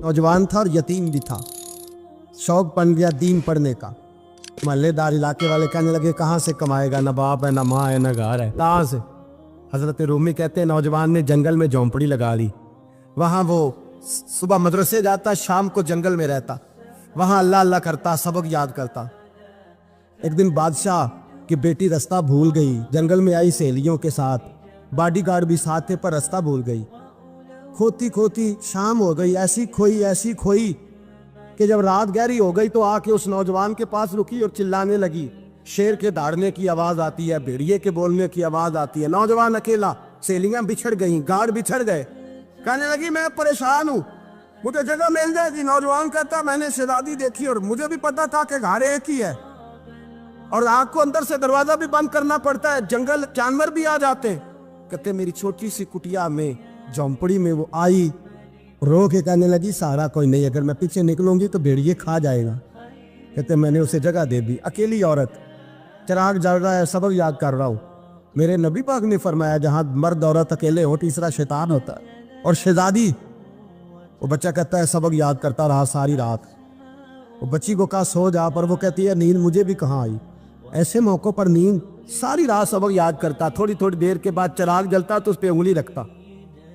नौजवान था और यतीम भी था। शौक बन गया दीन पढ़ने का। महल्लेदार इलाके वाले कहने लगे कहाँ से कमाएगा, ना बाप है, ना माँ है, ना घर है, कहाँ से। हजरत रूमी कहते हैं नौजवान ने जंगल में झोंपड़ी लगा ली। वहाँ वो सुबह मदरसे जाता, शाम को जंगल में रहता, वहाँ अल्लाह अल्लाह करता, सबक याद करता। एक दिन बादशाह की बेटी रास्ता भूल गई, जंगल में आई सहेलियों के साथ, बॉडीगार्ड भी साथ थे पर रास्ता भूल गई। खोती खोती शाम हो गई, ऐसी खोई कि जब रात गहरी हो गई तो आके उस नौजवान के पास रुकी और चिल्लाने लगी। शेर के दहाड़ने की आवाज आती है, भेड़िए के बोलने की आवाज आती है। नौजवान अकेला, सहेलियां बिछड़ गई, गार्ड बिछड़ गए। कहने लगी मैं परेशान हूँ, मुझे जगह मिल जाएगी। नौजवान कहता मैंने शहजादी देखी और मुझे भी पता था कि घर एक ही है और आग को अंदर से दरवाजा भी बंद करना पड़ता है, जंगल जानवर भी आ जाते। कहते मेरी छोटी सी कुटिया में, झोंपड़ी में वो आई, रो के कहने लगी सहारा कोई नहीं, अगर मैं पीछे निकलूंगी तो भेड़िए खा जाएगा। कहते मैंने उसे जगह दे दी। अकेली औरत, चिराग जल रहा है, सबक याद कर रहा हूँ। मेरे नबी पाक ने फरमाया जहाँ मर्द औरत अकेले हो तीसरा शैतान होता है। और शहजादी, वो बच्चा कहता है सबक याद करता रहा सारी रात। वो बच्ची को कहा सो जा, पर वो कहती है नींद मुझे भी कहाँ आई। ऐसे मौक़ों पर नींद, सारी रात सबक याद करता। थोड़ी थोड़ी देर के बाद चिराग जलता तो उस पर उंगली रखता,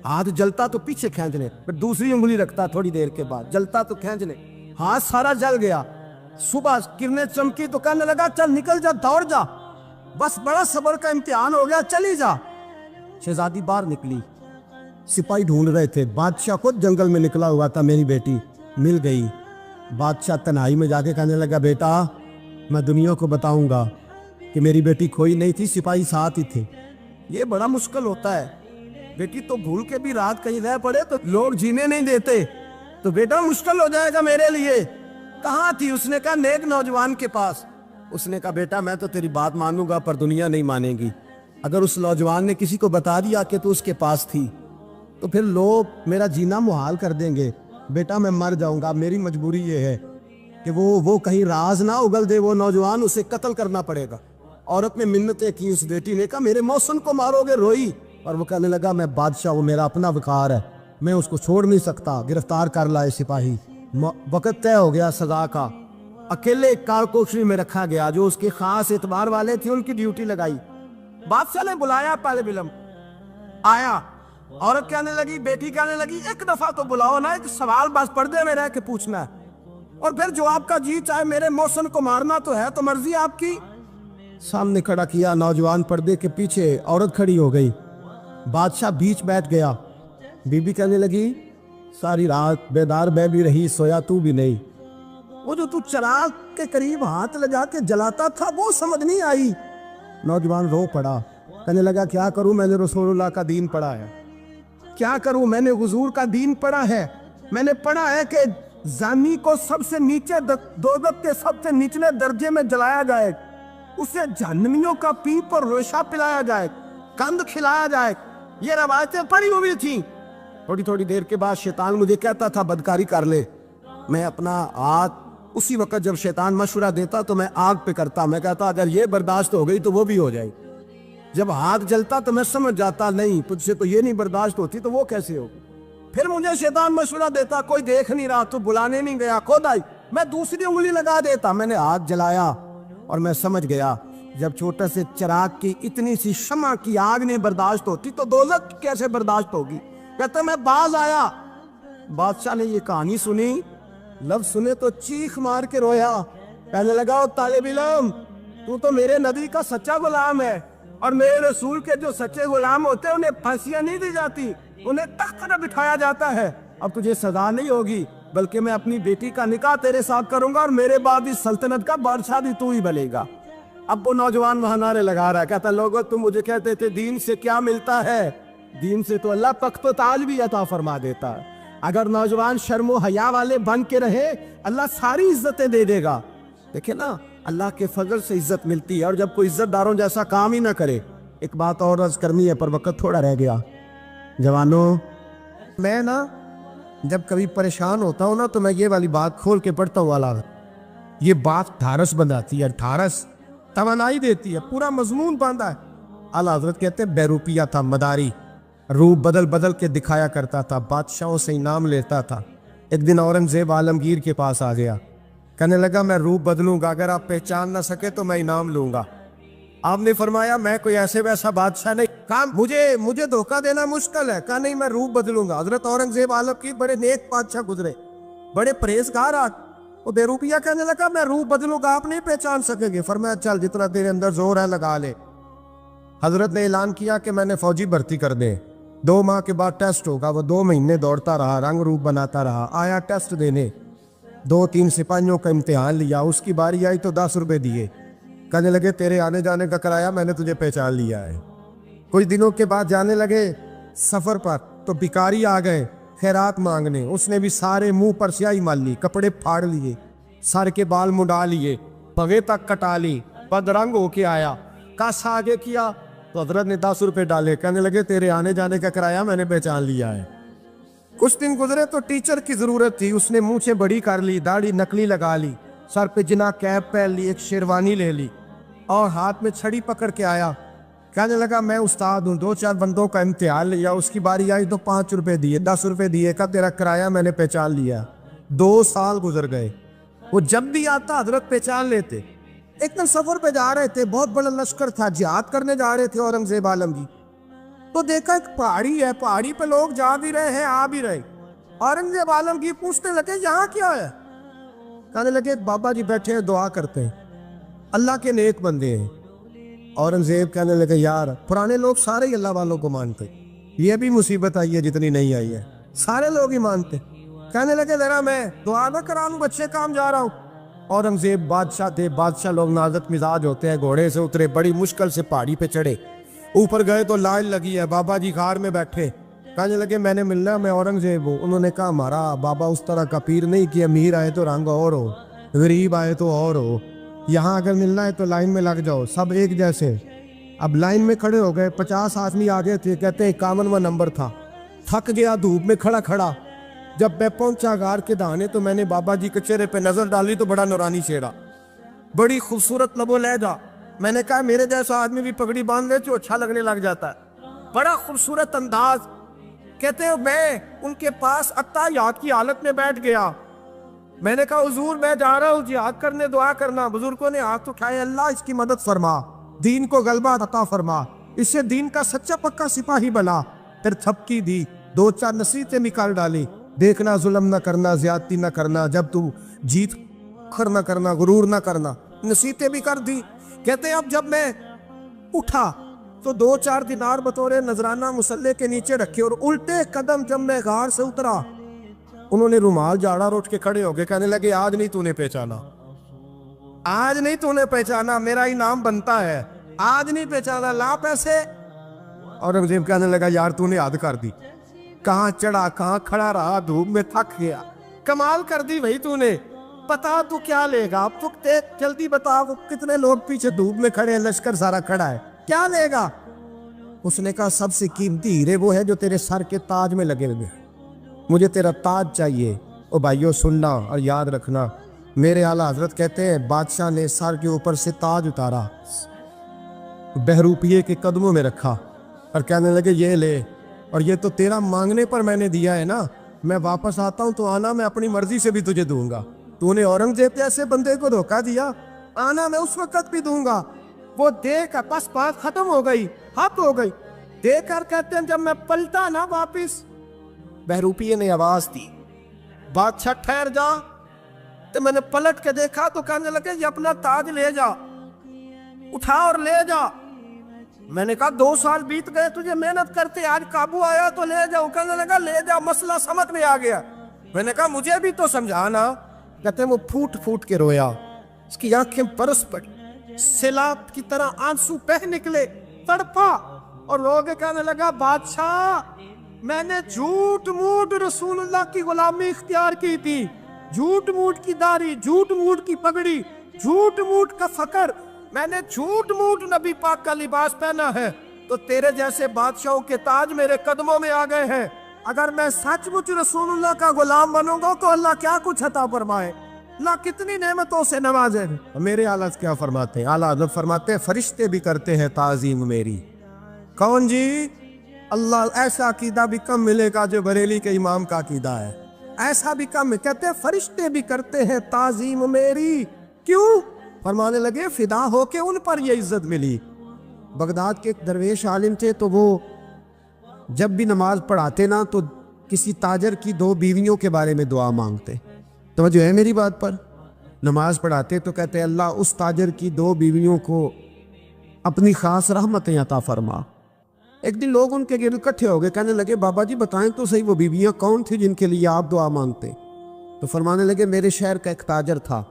हाथ जलता तो पीछे खींचने, फिर दूसरी उंगली रखता, थोड़ी देर के बाद जलता तो खींचने, हाथ सारा जल गया। सुबह किरणें चमकी तो कहने लगा चल निकल जा, दौड़ जा, बस बड़ा सब्र का इम्तिहान हो गया, चली जा। शहजादी बाहर निकली, सिपाही ढूंढ रहे थे। बादशाह खुद जंगल में निकला हुआ था, मेरी बेटी मिल गई। बादशाह तन्हाई में जाके कहने लगा बेटा मैं दुनिया को बताऊंगा कि मेरी बेटी खोई नहीं थी, सिपाही साथ ही थे। ये बड़ा मुश्किल होता है, बेटी तो भूल के भी रात कहीं रह पड़े तो लोग जीने नहीं देते, तो बेटा मुश्किल हो जाएगा मेरे लिए। कहाँ थी? उसने कहा नेक नौजवान के पास। उसने कहा बेटा मैं तो तेरी बात मानूंगा पर दुनिया नहीं मानेगी। अगर उस नौजवान ने किसी को बता दिया कि तू उसके पास थी तो फिर लोग मेरा जीना मुहाल कर देंगे। बेटा मैं मर जाऊंगा, मेरी मजबूरी ये है कि वो कहीं राज ना उगल दे वो नौजवान, उसे कत्ल करना पड़ेगा। औरत ने मिन्नतें की, उस बेटी ने कहा मेरे मौसम को मारोगे, रोई। और वो कहने लगा मैं बादशाह हूँ, मेरा अपना विकार है, मैं उसको छोड़ नहीं सकता। गिरफ्तार कर लाए सिपाही। वक्त तय हो गया सजा का। अकेले कारकोशरी में रखा गया, जो उसके खास एतबार वाले थे उनकी ड्यूटी लगाई। बादशाह ने बुलाया, पहले बिलम आया। औरत कहने लगी, बेटी कहने लगी एक दफा तो बुलाओ ना, एक सवाल बस पर्दे में रह के पूछना है, और फिर जो आपका जी चाहे मेरे मौसम को मारना तो है, तो मर्जी आपकी। सामने खड़ा किया नौजवान, पर्दे के पीछे औरत खड़ी हो गई। बादशाह बीच बैठ गया। बीबी कहने लगी सारी रात बेदार मैं भी रही, सोया तू भी नहीं। वो जो तू चिराग के करीब हाथ लगा के जलाता था वो समझ नहीं आई। नौजवान रो पड़ा, कहने लगा क्या करूं, मैंने रसूलुल्लाह का दीन पढ़ा है, क्या करूं, मैंने हुजूर का दीन पढ़ा है। मैंने पढ़ा है कि जानी को सबसे नीचे दोज़ख के सबसे निचले दर्जे में जलाया जाए, उसे जहन्नमियों का पीप और रेशा पिलाया जाए, कंद खिलाया जाए। ये रवायतें पड़ी हुई थी। थोड़ी थोड़ी देर के बाद शैतान मुझे कहता था बदकारी कर ले। मैं अपना हाथ उसी वक्त जब शैतान मशवरा देता तो मैं आग पे करता। मैं कहता अगर ये बर्दाश्त हो गई तो वो भी हो जाए। जब हाथ जलता तो मैं समझ जाता नहीं तुझसे तो ये नहीं बर्दाश्त होती, तो वो कैसे होगी। फिर मुझे शैतान मशवरा देता कोई देख नहीं रहा, तो बुलाने नहीं गया, खुद आई, मैं दूसरी उंगली लगा देता। मैंने हाथ जलाया और मैं समझ गया जब छोटे से चिराग की इतनी सी शमा की आग नहीं बर्दाश्त होती तो दोज़ख कैसे बर्दाश्त होगी। कहता मैं बाज आया। बादशाह ने ये कहानी सुनी, लफ्ज सुने तो चीख मार के रोया। कहने लगा तालिब इल्म तू तो मेरे नबी का सच्चा गुलाम है, और मेरे रसूल के जो सच्चे गुलाम होते हैं उन्हें फांसियां नहीं दी जाती, उन्हें तख्त पर बिठाया जाता है। अब तुझे सजा नहीं होगी, बल्कि मैं अपनी बेटी का निकाह तेरे साथ करूंगा और मेरे बाद इस सल्तनत का बादशाह भी तू ही बनेगा। अब वो नौजवान वहां नारे लगा रहा है, कहता लोगों तुम मुझे कहते थे दीन से क्या मिलता है, दीन से तो अल्लाह तख्त ताज भी अता फरमा देता है। अगर नौजवान शर्मो हया वाले बन के रहे अल्लाह सारी इज्जतें दे देगा। देखे ना अल्लाह के फजल से इज्जत मिलती है, और जब कोई इज्जतदारों जैसा काम ही ना करे। एक बात और अर्ज करनी है पर वक्त थोड़ा रह गया। जवानों मैं ना जब कभी परेशान होता हूँ ना तो मैं ये वाली बात खोल के पढ़ता हूँ। अला ये बात ढारस बनाती है, ढारस तवानाई देती है, पूरा मजमून बांधा है। आला हजरत कहते हैं बेरूपिया था, मदारी, रूप बदल बदल के दिखाया करता था, बादशाहों से इनाम लेता था, एक दिन औरंगजेब आलमगीर के पास आ गया, कहने लगा मैं रूप बदलूंगा, अगर आप पहचान ना सके तो मैं इनाम लूंगा। आपने फरमाया मैं कोई ऐसे वैसा बादशाह नहीं, कहा मुझे धोखा देना मुश्किल है, कहा नहीं मैं रूप बदलूंगा। हजरत औरंगजेब आलमगीर बड़े नेक बादशाह गुजरे, बड़े परहेजगार। वो बेरूपिया कहने लगा मैं रूप बदलूंगा, आप नहीं पहचान सकेंगे। फरमाया चल जितना तेरे अंदर जोर है लगा ले। हजरत ने ऐलान किया कि मैंने फौजी भर्ती कर दे, 2 माह के बाद टेस्ट होगा। वो 2 महीने दौड़ता रहा, रंग रूप बनाता रहा, आया टेस्ट देने, 2-3 सिपाहियों का इम्तिहान लिया, उसकी बारी आई तो 10 रुपए दिए, कहने लगे तेरे आने जाने का किराया मैंने तुझे पहचान लिया है। कुछ दिनों के बाद जाने लगे सफर पर, तो भिखारी आ गए खैरात मांगने, उसने भी सारे मुंह पर स्याही मार ली, कपड़े फाड़ लिए, सर के बाल मुंडा लिए, भवे तक कटा ली, बदरंग होके आया। कस आगे किया तो हजरत ने 10 रुपए डाले, कहने लगे तेरे आने जाने का किराया मैंने पहचान लिया है। कुछ दिन गुजरे तो टीचर की जरूरत थी, उसने मुंह से बड़ी कर ली, दाढ़ी नकली लगा ली, सर पे जिना कैप पहन ली, एक शेरवानी ले ली और हाथ में छड़ी पकड़ के आया। कहने लगा मैं उस्ताद हूँ, 2-4 बंदों का इम्तिहान लिया, उसकी बारी आई तो 5 रुपए दिए, 10 रुपए दिए, का तेरा किराया मैंने पहचान लिया। 2 साल गुजर गए, वो जब भी आता हजरत पहचान लेते। एक दिन सफर पे जा रहे थे, बहुत बड़ा लश्कर था, जिहाद करने जा रहे थे औरंगजेब आलमगीर, तो देखा एक पहाड़ी है, पहाड़ी पे लोग जा भी रहे हैं आ भी रहे। औरंगजेब आलमगीर पूछने लगे यहाँ क्या है? कहने लगे बाबा जी बैठे हैं दुआ करते हैं, अल्लाह के नेक बंदे हैं। औरंगजेब कहने लगे यार पुराने लोग सारे ही अल्लाह वालों को मानते, ये भी मुसीबत आई है जितनी नहीं आई है, सारे लोग ही मानते। कहने लगे जरा मैं दुआ ना करा लूं, बच्चे काम जा रहा हूँ। औरंगजेब बादशाह थे, बादशाह लोग नाजुक मिजाज होते हैं, घोड़े से उतरे, बड़ी मुश्किल से पहाड़ी पे चढ़े, ऊपर गए तो लाइन लगी है, बाबा जी खार में बैठे। कहने लगे मैंने मिलना, मैं औरंगजेब हूँ। उन्होंने कहा हमारा बाबा उस तरह का पीर नहीं कि अमीर आए तो रंग और हो, गरीब आए तो और हो, यहाँ अगर मिलना है तो लाइन में लग जाओ, सब एक जैसे। अब लाइन में खड़े हो गए, 50 आदमी आगे थे, कहते 51वां नंबर था। थक गया धूप में खड़ा खड़ा, जब मैं पहुंचा गार के दाने तो मैंने बाबा जी के चेहरे पे नजर डाली तो बड़ा नूरानी चेहरा, बड़ी खूबसूरत लबो लहजा। मैंने कहा मेरे जैसा आदमी भी पगड़ी बांध ले तो अच्छा लगने लग जाता है, बड़ा खूबसूरत अंदाज। कहते हो मैं उनके पास अत्ताहियात की हालत में बैठ गया। मैंने कहा हुजूर मैं जा रहा हूँ जिहाद करने, दुआ करना। बुजुर्गों ने हाथ उठाए, अल्लाह इसकी मदद फरमा, दीन को गलबा अता फरमा, इससे दीन का सच्चा पक्का सिपाही बना। फिर थपकी दी, 2-4 नसीहतें निकाल डाली, देखना जुल्म न करना, ज्यादती न करना, जब तू जीत खर न करना, गुरूर न करना, नसीहतें भी कर दी। कहते अब जब मैं उठा तो 2-4 दिनार बतौरे नजराना मुसल्ले के नीचे रखे, और उल्टे कदम जब मैं गार से उतरा उन्होंने रुमाल झाड़ा और उठ के खड़े हो गए। कहने लगे आज नहीं तूने पहचाना, आज नहीं तूने पहचाना, मेरा इनाम बनता है, आज नहीं पहचाना, ला पैसे। औरंगजेब कहने लगा यार तूने हद कर दी, कहाँ चढ़ा कहाँ खड़ा रहा, धूप में थक गया, कमाल कर दी भाई तूने। बता तू क्या लेगा, अब तू जल्दी बता, वो कितने लोग पीछे धूप में खड़े हैं, लश्कर सारा खड़ा है, क्या लेगा? उसने कहा सबसे कीमती हीरे वो है जो तेरे सर के ताज में लगे हुए, मुझे तेरा ताज चाहिए। ओ भाइयों सुनना और याद रखना, मेरे आला हजरत कहते हैं बादशाह ने सर के ऊपर से ताज उतारा, बहरूपिये के कदमों में रखा और कहने लगे ये ले, और ये तो तेरा मांगने पर मैंने दिया है ना, मैं वापस आता हूँ तो आना, मैं अपनी मर्जी से भी तुझे दूंगा। तूने औरंगजेब जैसे बंदे को धोखा दिया, आना मैं उस वक्त भी दूंगा। वो देख बस बात खत्म हो गई, हद हो गई। देखकर कहते हैं जब मैं पलटा ना वापिस, बहरूपिये ने आवाज दी बादशाह ठहर जा। तो मैंने पलट के देखा तो कहने लगे ये अपना ताज ले जा, उठा और ले जा। मैंने कहा 2 साल बीत गए तुझे मेहनत करते, आज काबू आया तो ले जाओ। कहने लगा ले जा, मसला समझ में आ गया। मैंने कहा मुझे भी तो समझाना। कहते वो फूट फूट के रोया, उसकी आंखें बरस पड़ी, सैलाब की तरह आंसू बह निकले, तड़पा और लोग कहने लगा बादशाह मैंने झूठ मूठ रसूलुल्लाह की गुलामी इख्तियार की थी, झूठ मूठ की दाढ़ी, झूठ मूठ की पगड़ी, झूठ मूठ का फकर, मैंने झूठ मूठ नबी पाक का लिबास पहना है, तो तेरे जैसे बादशाहों के ताज मेरे कदमों में आ गए हैं। अगर मैं सचमुच रसूलुल्लाह का गुलाम बनूंगा तो अल्लाह क्या कुछ अता फरमाए, अल्लाह कितनी नेमतों से नवाजे। मेरे आला क्या फरमाते हैं, आला हज़रत फरमाते हैं फरिश्ते भी करते हैं ताज़ीम मेरी। कौन जी? अल्लाह। ऐसा अकीदा भी कम मिलेगा जो बरेली के इमाम का अकीदा है। ایسا بھی کم ہے. کہتے ہیں فرشتے بھی کرتے ہیں تعظیم میری. کیوں؟ فرمانے لگے فدا ہو کے ان پر یہ عزت ملی. بغداد کے ایک درویش عالم تھے, تو وہ جب بھی نماز پڑھاتے نا تو کسی تاجر کی 2 بیویوں کے بارے میں دعا مانگتے. توجہ ہے میری بات پر؟ نماز پڑھاتے تو کہتے اللہ اس تاجر کی 2 بیویوں کو اپنی خاص رحمتیں عطا فرما. ایک دن لوگ ان کے گرد اکٹھے ہو گئے, کہنے لگے بابا جی بتائیں تو صحیح وہ بیویاں کون تھی جن کے لیے آپ دعا مانگتے؟ تو فرمانے لگے میرے شہر کا ایک تاجر تھا,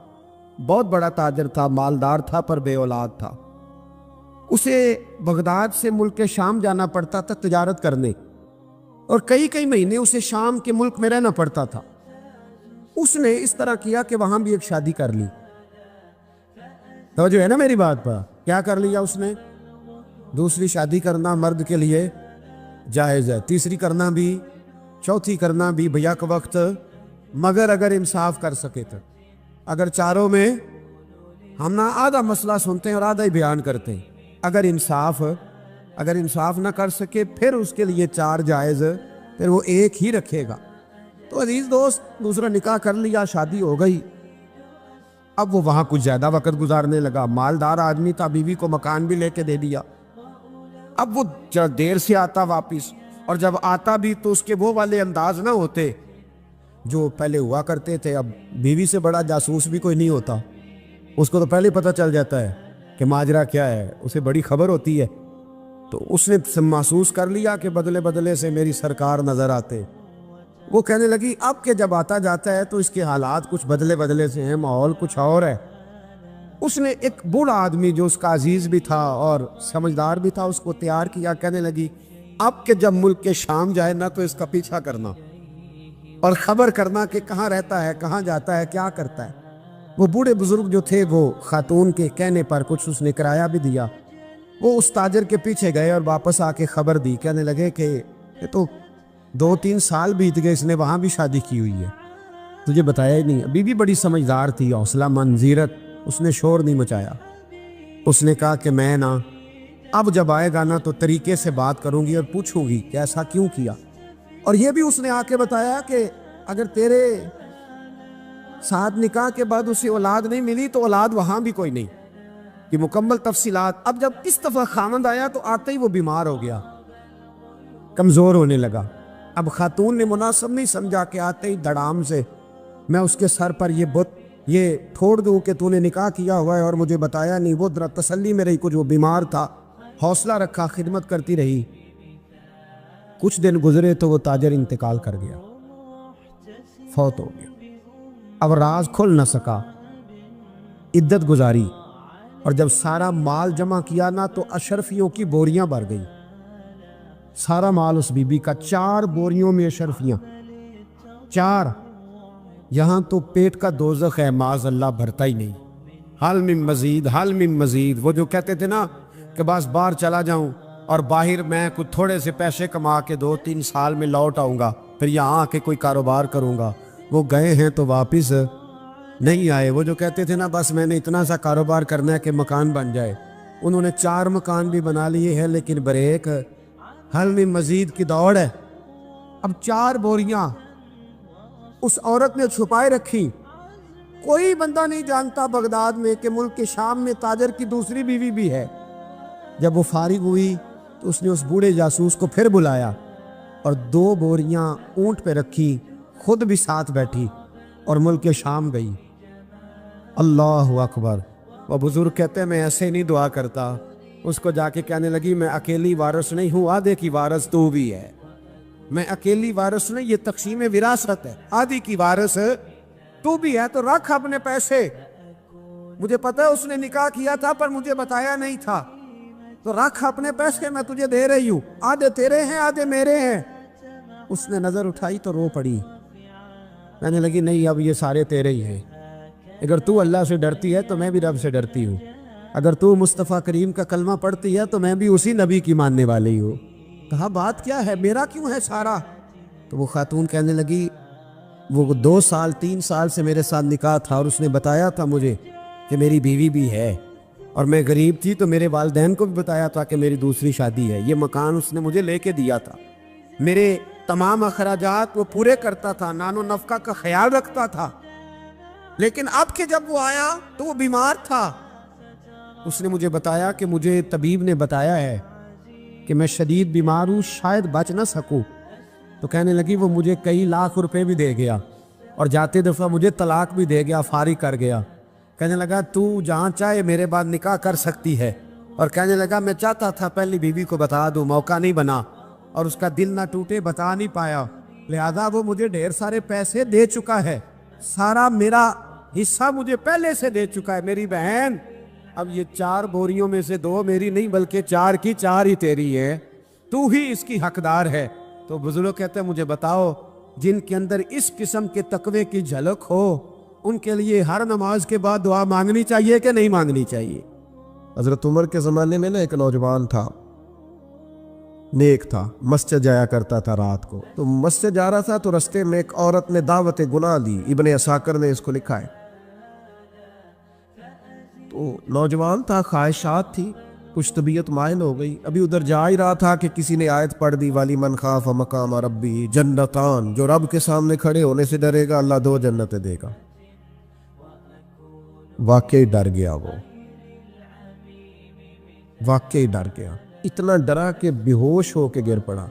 بہت بڑا تاجر تھا, مالدار تھا پر بے اولاد تھا. اسے بغداد سے ملک شام جانا پڑتا تھا تجارت کرنے, اور کئی کئی مہینے اسے شام کے ملک میں رہنا پڑتا تھا. اس نے اس طرح کیا کہ وہاں بھی ایک شادی کر لی. تو جو ہے نا میری بات پر, کیا کر لیا اس نے؟ دوسری شادی کرنا مرد کے لیے جائز ہے, تیسری کرنا بھی, چوتھی کرنا بھی بھیا کا وقت, مگر اگر انصاف کر سکے تو. اگر چاروں میں ہم نہ آدھا مسئلہ سنتے ہیں اور آدھا ہی بیان کرتے ہیں, اگر انصاف نہ کر سکے پھر اس کے لیے 4 جائز, پھر وہ ایک ہی رکھے گا. تو عزیز دوست, دوسرا نکاح کر لیا, شادی ہو گئی. اب وہ وہاں کچھ زیادہ وقت گزارنے لگا, مالدار آدمی تھا, بیوی کو مکان بھی لے کے دے دیا. اب وہ دیر سے آتا واپس, اور جب آتا بھی تو اس کے وہ والے انداز نہ ہوتے جو پہلے ہوا کرتے تھے. اب بیوی سے بڑا جاسوس بھی کوئی نہیں ہوتا, اس کو تو پہلے پتہ چل جاتا ہے کہ ماجرا کیا ہے, اسے بڑی خبر ہوتی ہے. تو اس نے محسوس کر لیا کہ بدلے بدلے سے میری سرکار نظر آتے. وہ کہنے لگی اب کہ جب آتا جاتا ہے تو اس کے حالات کچھ بدلے بدلے سے ہیں, ماحول کچھ اور ہے. اس نے ایک بوڑھا آدمی جو اس کا عزیز بھی تھا اور سمجھدار بھی تھا, اس کو تیار کیا. کہنے لگی اب کہ جب ملک کے شام جائے نا تو اس کا پیچھا کرنا اور خبر کرنا کہ کہاں رہتا ہے, کہاں جاتا ہے, کیا کرتا ہے. وہ بوڑھے بزرگ جو تھے وہ خاتون کے کہنے پر کچھ اس نے کرایہ بھی دیا. وہ اس تاجر کے پیچھے گئے اور واپس آ کے خبر دی. کہنے لگے کہ یہ تو 2-3 سال بیت گئے, اس نے وہاں بھی شادی کی ہوئی ہے, تجھے بتایا ہی نہیں. ابھی بھی بڑی سمجھدار تھی, حوصلہ مند, زیرت, اس نے شور نہیں مچایا. اس نے کہا کہ میں نا اب جب آئے گا نا تو طریقے سے بات کروں گی اور پوچھوں گی کہ ایسا کیوں کیا. اور یہ بھی اس نے آ کے بتایا کہ اگر تیرے ساتھ نکاح کے بعد اسے اولاد نہیں ملی تو اولاد وہاں بھی کوئی نہیں, کہ مکمل تفصیلات. اب جب اس دفعہ خامند آیا تو آتے ہی وہ بیمار ہو گیا, کمزور ہونے لگا. اب خاتون نے مناسب نہیں سمجھا کہ آتے ہی دڑام سے میں اس کے سر پر یہ پھوڑ دوں کہ تو نے نکاح کیا ہوا ہے اور مجھے بتایا نہیں. وہ ذرا تسلی میں رہی, کچھ وہ بیمار تھا, حوصلہ رکھا, خدمت کرتی رہی. کچھ دن گزرے تو وہ تاجر انتقال کر گیا, فوت ہو گیا. اب راز کھل نہ سکا, عدت گزاری, اور جب سارا مال جمع کیا نا تو اشرفیوں کی بوریاں بھر گئی. سارا مال اس بی بی کا, 4 بوریوں میں اشرفیاں, 4. یہاں تو پیٹ کا دوزخ ہے, معاذ اللہ, بھرتا ہی نہیں. حل من مزید, حل من مزید. وہ جو کہتے تھے نا کہ بس باہر چلا جاؤں اور باہر میں کچھ تھوڑے سے پیسے کما کے 2-3 سال میں لوٹ آؤں گا, پھر یہاں آ کے کوئی کاروبار کروں گا. وہ گئے ہیں تو واپس نہیں آئے. وہ جو کہتے تھے نا بس میں نے اتنا سا کاروبار کرنا ہے کہ مکان بن جائے, انہوں نے 4 مکان بھی بنا لیے ہیں, لیکن بریک حل میں مزید کی دوڑ ہے. اب 4 بوریاں اس عورت نے چھپائے رکھی. کوئی بندہ نہیں جانتا بغداد میں کہ ملک کے شام میں تاجر کی دوسری بیوی بھی ہے. جب وہ فارغ ہوئی تو اس نے اس بوڑھے جاسوس کو پھر بلایا اور 2 بوریاں اونٹ پہ رکھی, خود بھی ساتھ بیٹھی اور ملک شام گئی. اللہ اکبر. وہ بزرگ کہتے ہیں میں ایسے نہیں دعا کرتا. اس کو جا کے کہنے لگی میں اکیلی وارث نہیں ہوں, آدھے کی وارث تو بھی ہے. میں اکیلی وارث نہیں, یہ تقسیم وراثت ہے, آدھی کی وارث تو بھی ہے. تو رکھ اپنے پیسے, مجھے پتہ ہے اس نے نکاح کیا تھا پر مجھے بتایا نہیں تھا, تو رکھ اپنے پیسے, میں تجھے دے رہی ہوں, آدھے تیرے ہیں آدھے میرے ہیں. اس نے نظر اٹھائی تو رو پڑی. کہنے لگی نہیں اب یہ سارے تیرے ہی ہیں. اگر تو اللہ سے ڈرتی ہے تو میں بھی رب سے ڈرتی ہوں. اگر تو مصطفیٰ کریم کا کلمہ پڑھتی ہے تو میں بھی اسی نبی کی ماننے والی ہوں. کہا بات کیا ہے, میرا کیوں ہے سارا؟ تو وہ خاتون کہنے لگی وہ 2-3 سال سے میرے ساتھ نکاح تھا اور اس نے بتایا تھا مجھے کہ میری بیوی بھی ہے, اور میں غریب تھی تو میرے والدین کو بھی بتایا تھا کہ میری دوسری شادی ہے. یہ مکان اس نے مجھے لے کے دیا تھا. میرے तमाम अखराजात वो पूरे करता था, नानो नफका का ख्याल रखता था। लेकिन अब के जब वो आया तो वो बीमार था। उसने मुझे बताया कि मुझे तबीब ने बताया है कि मैं शदीद बीमार हूँ, शायद बच ना सकूँ। तो कहने लगी वो मुझे कई लाख रुपए भी दे गया और जाते दफ़ा मुझे तलाक भी दे गया, फारिग कर गया। कहने लगा तू जहाँ चाहे मेरे बाद निकाह कर सकती है। और कहने लगा मैं चाहता था पहली बीवी को बता दूँ, मौका नहीं बना और उसका दिल ना टूटे, बता नहीं पाया। लिहाजा वो मुझे ढेर सारे पैसे दे चुका है, सारा मेरा हिस्सा मुझे पहले से दे चुका है। मेरी बहन, अब ये 4 बोरियों में से 2 मेरी नहीं बल्कि 4 की 4 ही तेरी है, तू ही इसकी हकदार है। तो बुजुर्ग कहते हैं मुझे बताओ, जिनके अंदर इस किस्म के तकवे की झलक हो उनके लिए हर नमाज के बाद दुआ मांगनी चाहिए कि नहीं मांगनी चाहिए? हजरत उमर के ज़माने में ना एक नौजवान था, नेक था, मस्जिद जाया करता था रात को। तो मस्जिद जा रहा था तो रास्ते में एक औरत ने दावत गुनाह दी, इब्ने असाकर ने इसको लिखा है। तो नौजवान था, ख्वाहिशात थी, कुछ तबीयत माइल हो गई। अभी उधर जा ही रहा था कि किसी ने आयत पढ़ दी, वाली मन खाफ मकाम रब्बी जन्नतान, जो रब के सामने खड़े होने से डरेगा अल्लाह 2 जन्नतें देगा। वाकई डर गया, वो वाकई डर गया, इतना डरा कि बेहोश होके गिर पड़ा।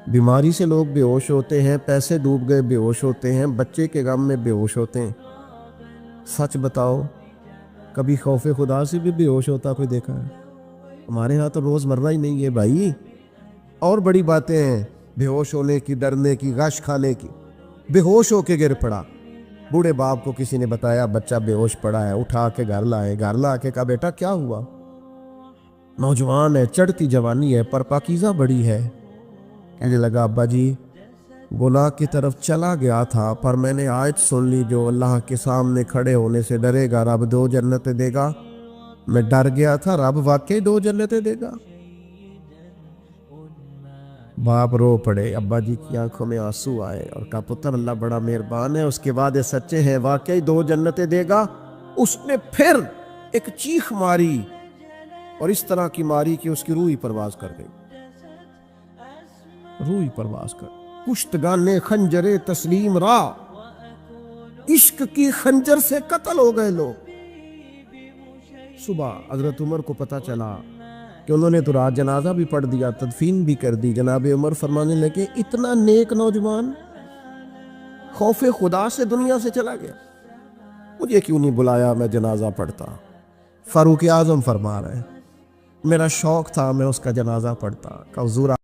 बीमारी से लोग बेहोश होते हैं, पैसे डूब गए बेहोश होते हैं, बच्चे के गम में बेहोश होते हैं। सच बताओ, कभी खौफे खुदा से भी बेहोश होता कोई देखा है? हमारे यहाँ तो रोज़मर्रा ही नहीं है भाई। और बड़ी बातें हैं बेहोश होने की, डरने की, गश खाने की। बेहोश होके गिर पड़ा। बूढ़े बाप को किसी ने बताया बच्चा बेहोश पड़ा है, उठा के घर लाए। घर ला के कहा बेटा क्या हुआ? नौजवान है, चढ़ती जवानी है, पर पाकीज़ा बड़ी है। कहने लगा अब्बा जी, गुनाह की तरफ चला गया था, पर मैंने आयत सुन ली जो अल्लाह के सामने खड़े होने से डरेगा रब 2 जन्नतें देगा। मैं डर गया था, रब वाकई 2 जन्नतें देगा। बाप रो पड़े, अब्बा जी की आंखों में आंसू आए और कहा पुत्र अल्लाह बड़ा मेहरबान है, उसके वादे सच्चे हैं, वाकई 2 जन्नतें देगा। उसने फिर एक चीख मारी और इस तरह की मारी कि उसकी रूह ही परवाज कर गई, रूह ही परवाज कर। कुश्तगाने खंजरे तस्लीम रा, इश्क की खंजर से कत्ल हो गए लोग। सुबह हजरत उमर को पता चला कि उन्होंने तो रात जनाजा भी पढ़ दिया, तदफीन भी कर दी। जनाब उमर फरमाने लगे इतना नेक नौजवान खौफे खुदा से दुनिया से चला गया, मुझे क्यों नहीं बुलाया, मैं जनाजा पढ़ता। फारूक आजम फरमा रहे, मेरा शौक था मैं उसका जनाजा पढ़ता। हुजूर